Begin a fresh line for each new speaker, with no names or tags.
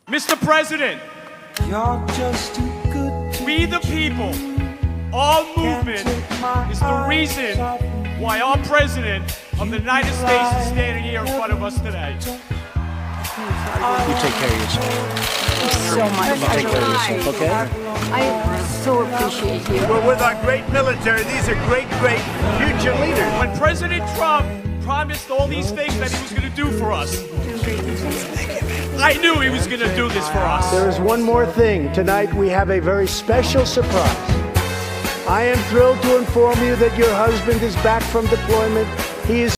Mr. President,
You're just too good to
we the people, our movement is the reason why our President of the United States is standing here in front of us today.
You take care of yourself.
So much.
You take care of yourself, okay?
I so appreciate you.
We're with our great military. These are great future leaders.
When President Trump promised all these things that he was going to do for us, I knew he was going to do this for us.
There is one more thing. Tonight we have a very special surprise. I am thrilled to inform you that your husband is back from deployment. He is